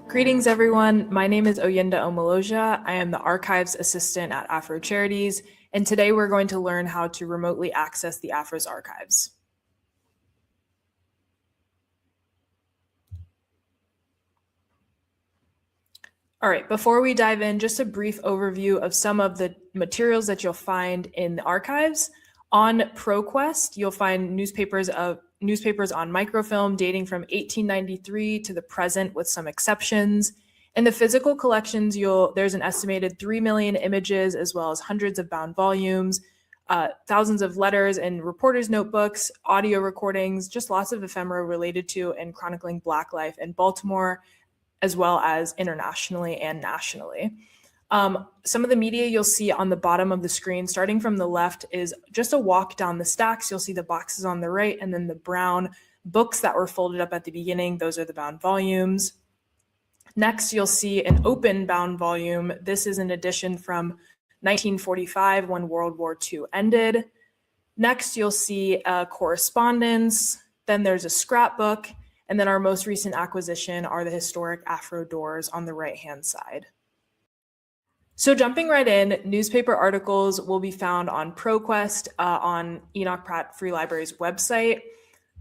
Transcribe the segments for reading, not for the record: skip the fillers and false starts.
Greetings, everyone. My name is Oyinda Omoloja. I am the Archives Assistant at AFRO Charities, and today we're going to learn how to remotely access the AFRO's archives. All right, before we dive in, just a brief overview of some of the materials that you'll find in the archives. On ProQuest, you'll find newspapers on microfilm dating from 1893 to the present with some exceptions. In the physical collections, there's an estimated 3 million images as well as hundreds of bound volumes, thousands of letters and reporters' notebooks, audio recordings, just lots of ephemera related to and chronicling Black life in Baltimore, as well as internationally and nationally. Some of the media you'll see on the bottom of the screen, starting from the left, is just a walk down the stacks. You'll see the boxes on the right and then the brown books that were folded up at the beginning. Those are the bound volumes. Next, you'll see an open bound volume. This is an edition from 1945 when World War II ended. Next, you'll see a correspondence. Then there's a scrapbook. And then our most recent acquisition are the historic AFRO doors on the right-hand side. So jumping right in, newspaper articles will be found on ProQuest on Enoch Pratt Free Library's website.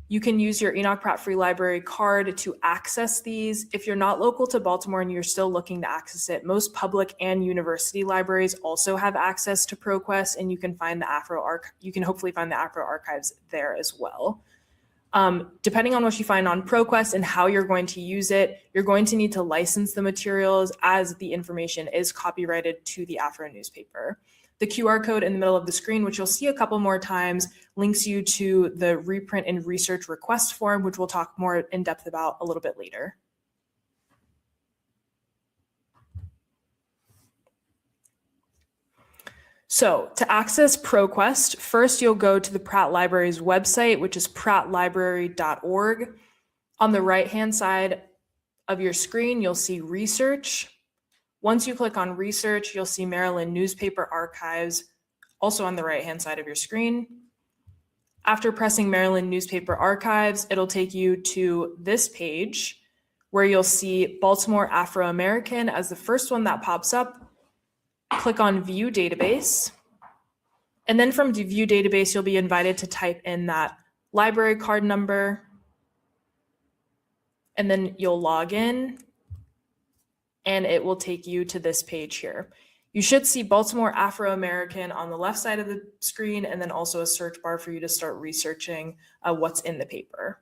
You can use your Enoch Pratt Free Library card to access these. If you're not local to Baltimore and you're still looking to access it, most public and university libraries also have access to ProQuest, and you can find you can hopefully find the AFRO archives there as well. Depending on what you find on ProQuest and how you're going to use it, you're going to need to license the materials as the information is copyrighted to the AFRO newspaper. The QR code in the middle of the screen, which you'll see a couple more times, links you to the reprint and research request form, which we'll talk more in depth about a little bit later. So to access ProQuest, first you'll go to the Pratt Library's website, which is prattlibrary.org. On the right-hand side of your screen, you'll see Research. Once you click on Research, you'll see Maryland Newspaper Archives, also on the right-hand side of your screen. After pressing Maryland Newspaper Archives, it'll take you to this page where you'll see Baltimore Afro-American as the first one that pops up. Click on View Database. And then from View Database, you'll be invited to type in that library card number. And then you'll log in, and it will take you to this page here. You should see Baltimore Afro-American on the left side of the screen, and then also a search bar for you to start researching what's in the paper.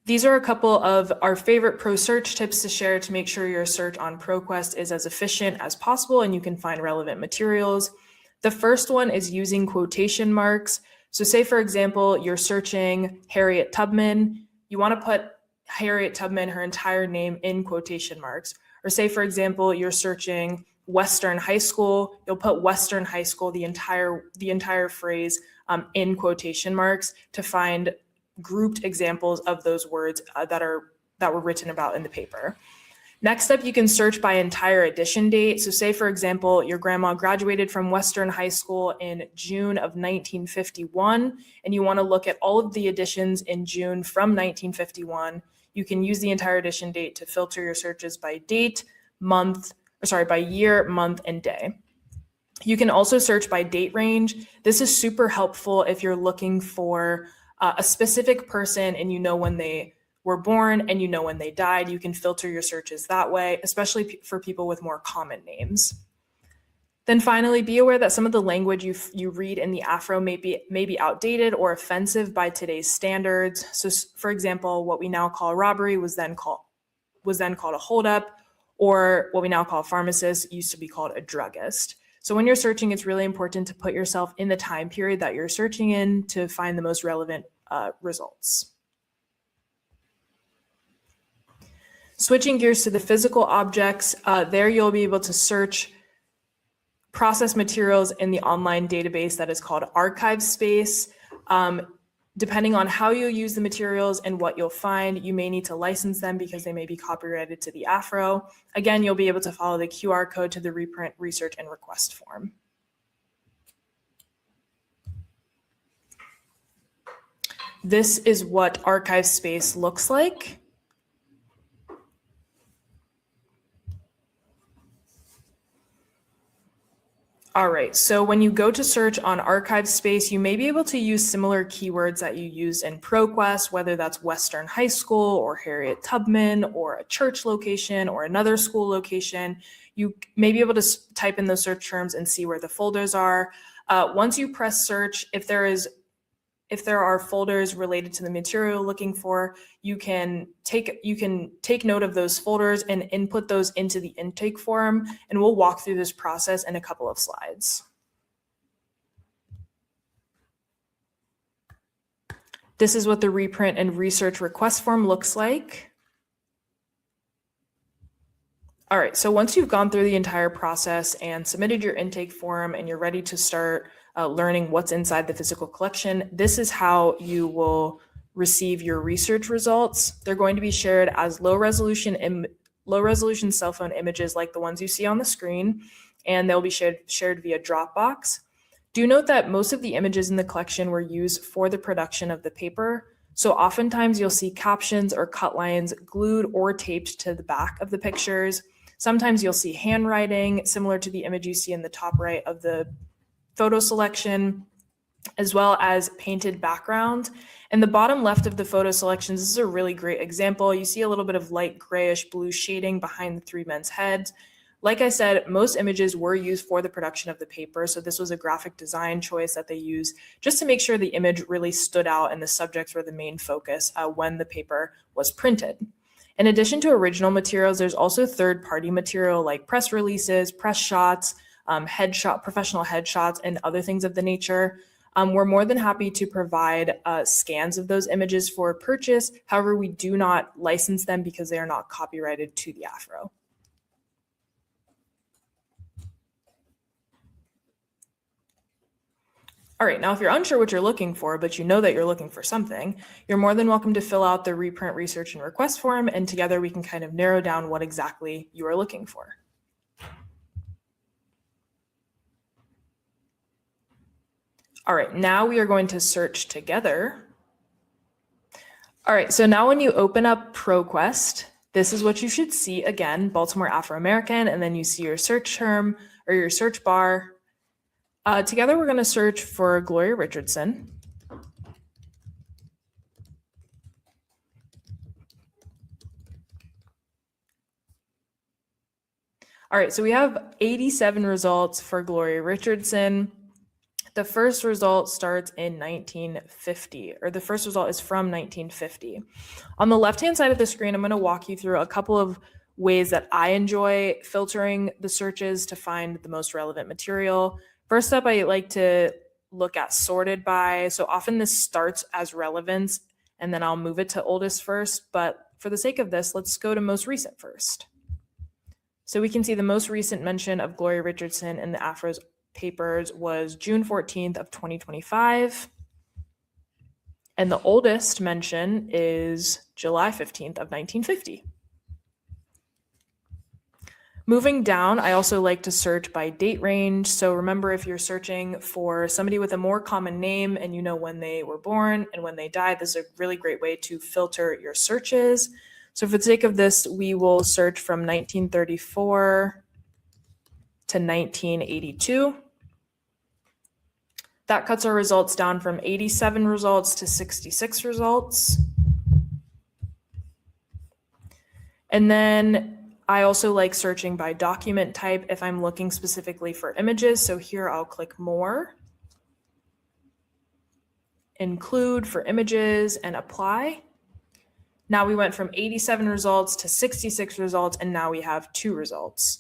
These are a couple of our favorite pro search tips to share to make sure your search on ProQuest is as efficient as possible and you can find relevant materials. The first one is using quotation marks. So say, for example, you're searching Harriet Tubman. You want to put Harriet Tubman, her entire name, in quotation marks. Or say, for example, you're searching Western High School. You'll put Western High School, the entire phrase, in quotation marks to find grouped examples of those words that were written about in the paper. Next up, you can search by entire edition date. So say, for example, your grandma graduated from Western High School in June of 1951, and you want to look at all of the editions in June from 1951. You can use the entire edition date to filter your searches by by year, month, and day. You can also search by date range. This is super helpful if you're looking for a specific person and you know when they were born and you know when they died. You can filter your searches that way, especially for people with more common names. Then finally, be aware that some of the language you read in the AFRO may be outdated or offensive by today's standards. So for example, what we now call robbery was then called a holdup, or what we now call a pharmacist used to be called a druggist. So when you're searching, it's really important to put yourself in the time period that you're searching in to find the most relevant results. Switching gears to the physical objects, there you'll be able to search process materials in the online database that is called ArchiveSpace. Depending on how you use the materials and what you'll find, you may need to license them because they may be copyrighted to the AFRO. Again, you'll be able to follow the QR code to the reprint, research, and request form. This is what archive space looks like. All right, so when you go to search on archive space, you may be able to use similar keywords that you use in ProQuest, whether that's Western High School or Harriet Tubman or a church location or another school location. You may be able to type in those search terms and see where the folders are. Once you press search, if there are folders related to the material you're looking for, you can take note of those folders and input those into the intake form, and we'll walk through this process in a couple of slides. This is what the reprint and research request form looks like. All right, so once you've gone through the entire process and submitted your intake form and you're ready to start learning what's inside the physical collection, this is how you will receive your research results. They're going to be shared as low resolution cell phone images like the ones you see on the screen, and they'll be shared via Dropbox. Do note that most of the images in the collection were used for the production of the paper. So oftentimes you'll see captions or cut lines glued or taped to the back of the pictures. Sometimes you'll see handwriting similar to the image you see in the top right of the photo selection, as well as painted background. And the bottom left of the photo selections, this is a really great example. You see a little bit of light grayish blue shading behind the three men's heads. Like I said, most images were used for the production of the paper, so this was a graphic design choice that they used just to make sure the image really stood out and the subjects were the main focus when the paper was printed. In addition to original materials, there's also third-party material like press releases, press shots, professional headshots, and other things of the nature. We're more than happy to provide scans of those images for purchase. However, we do not license them because they are not copyrighted to the AFRO. All right, now if you're unsure what you're looking for, but you know that you're looking for something, you're more than welcome to fill out the reprint, research, and request form, and together we can kind of narrow down what exactly you are looking for. All right, now we are going to search together. All right, so now when you open up ProQuest, this is what you should see again, Baltimore Afro-American, and then you see your search term or your search bar. Together, we're gonna search for Gloria Richardson. All right, so we have 87 results for Gloria Richardson. The first result starts in 1950, or the first result is from 1950. On the left-hand side of the screen, I'm going to walk you through a couple of ways that I enjoy filtering the searches to find the most relevant material. First up, I like to look at sorted by. So often this starts as relevance, and then I'll move it to oldest first. But for the sake of this, let's go to most recent first. So we can see the most recent mention of Gloria Richardson in the AFRO's papers was June 14th of 2025. And the oldest mention is July 15th of 1950. Moving down, I also like to search by date range. So remember, if you're searching for somebody with a more common name and you know when they were born and when they died, this is a really great way to filter your searches. So for the sake of this, we will search from 1934 to 1982. That cuts our results down from 87 results to 66 results. And then I also like searching by document type if I'm looking specifically for images. So here I'll click More, Include for images, and Apply. Now we went from 87 results to 66 results, and now we have 2 results.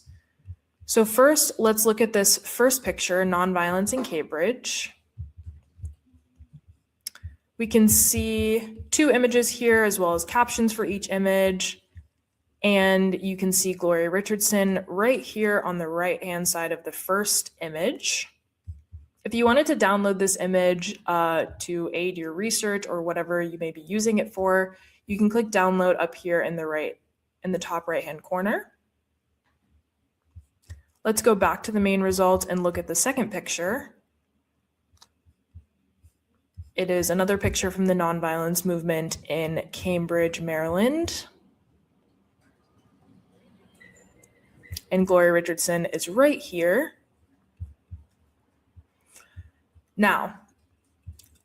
So first, let's look at this first picture, Nonviolence in Cambridge. We can see 2 images here as well as captions for each image. And you can see Gloria Richardson right here on the right-hand side of the first image. If you wanted to download this image to aid your research or whatever you may be using it for, you can click download up here in the top right-hand corner. Let's go back to the main results and look at the second picture. It is another picture from the nonviolence movement in Cambridge, Maryland. And Gloria Richardson is right here. Now,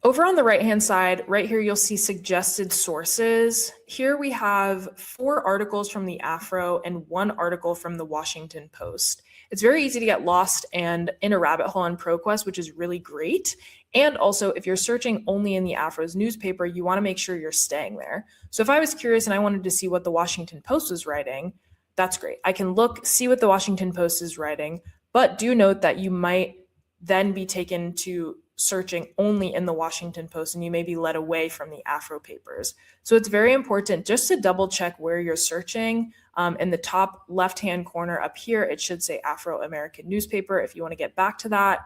over on the right-hand side, right here, you'll see suggested sources. Here we have 4 articles from the AFRO and 1 article from the Washington Post. It's very easy to get lost and in a rabbit hole on ProQuest, which is really great. And also, if you're searching only in the AFRO's newspaper, you want to make sure you're staying there. So if I was curious and I wanted to see what the Washington Post was writing, that's great. I can look, see what the Washington Post is writing, but do note that you might then be taken to searching only in the Washington Post and you may be led away from the AFRO papers. So it's very important just to double check where you're searching. In the top left-hand corner up here, it should say Afro American newspaper. If you want to get back to that,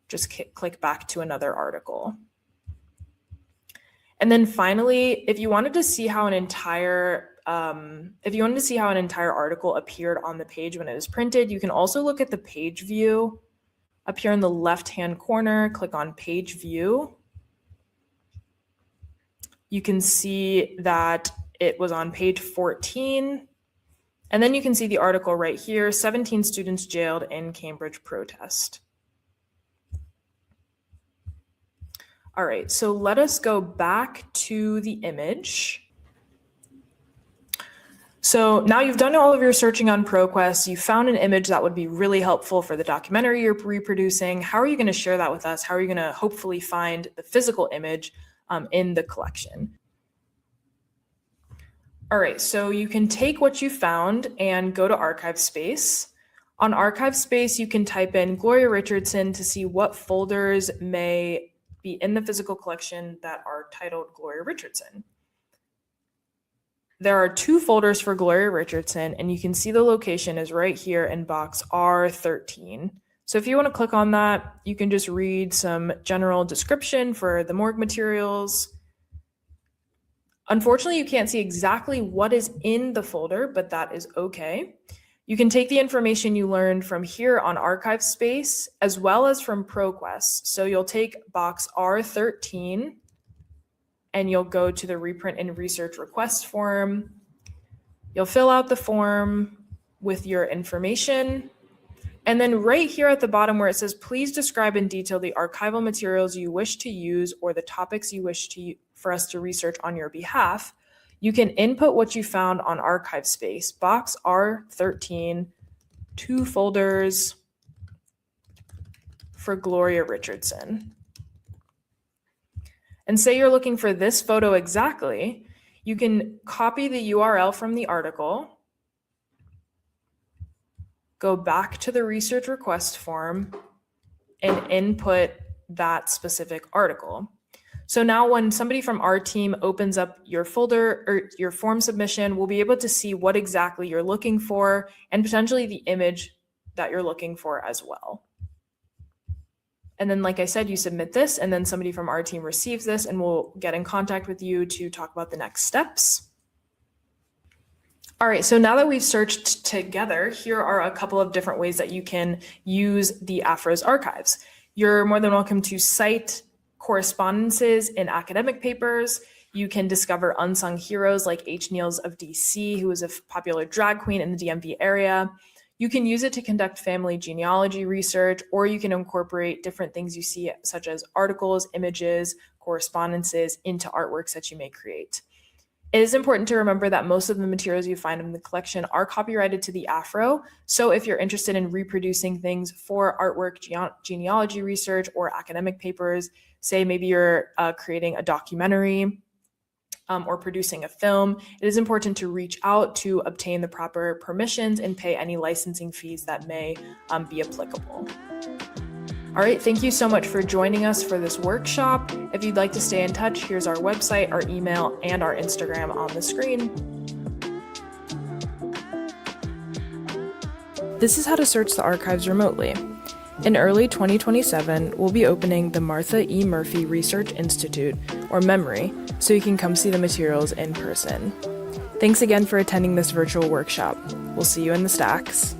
just click back to another article. And then finally, if you wanted to see how an entire article appeared on the page when it was printed, you can also look at the page view. Up here in the left-hand corner, click on page view. You can see that it was on page 14. And then you can see the article right here, 17 students jailed in Cambridge protest. All right, so let us go back to the image. So now you've done all of your searching on ProQuest, you found an image that would be really helpful for the documentary you're reproducing. How are you going to share that with us? How are you going to hopefully find the physical image in the collection? All right, so you can take what you found and go to ArchivesSpace. On ArchivesSpace, you can type in Gloria Richardson to see what folders may be in the physical collection that are titled Gloria Richardson. There are 2 folders for Gloria Richardson, and you can see the location is right here in box R13. So if you want to click on that, you can just read some general description for the morgue materials. Unfortunately, you can't see exactly what is in the folder, but that is okay. You can take the information you learned from here on ArchivesSpace as well as from ProQuest. So you'll take box R13 and you'll go to the reprint and research request form. You'll fill out the form with your information. And then right here at the bottom where it says, please describe in detail the archival materials you wish to use or the topics you wish for us to research on your behalf, you can input what you found on ArchivesSpace, box R13, 2 folders for Gloria Richardson. And say you're looking for this photo exactly, you can copy the URL from the article, go back to the research request form, and input that specific article. So now when somebody from our team opens up your folder or your form submission, we'll be able to see what exactly you're looking for and potentially the image that you're looking for as well. And then, like I said, you submit this and then somebody from our team receives this and we'll get in contact with you to talk about the next steps. All right, so now that we've searched together, here are a couple of different ways that you can use the AFRO's archives. You're more than welcome to cite correspondences in academic papers. You can discover unsung heroes like H. Niels of DC, who was a popular drag queen in the DMV area. You can use it to conduct family genealogy research, or you can incorporate different things you see, such as articles, images, correspondences into artworks that you may create. It is important to remember that most of the materials you find in the collection are copyrighted to the AFRO. So if you're interested in reproducing things for artwork, genealogy research, or academic papers, say maybe you're creating a documentary or producing a film, it is important to reach out to obtain the proper permissions and pay any licensing fees that may be applicable. All right, thank you so much for joining us for this workshop. If you'd like to stay in touch, here's our website, our email, and our Instagram on the screen. This is how to search the archives remotely. In early 2027, we'll be opening the Martha E. Murphy Research Institute, or MEMORY, so you can come see the materials in person. Thanks again for attending this virtual workshop. We'll see you in the stacks.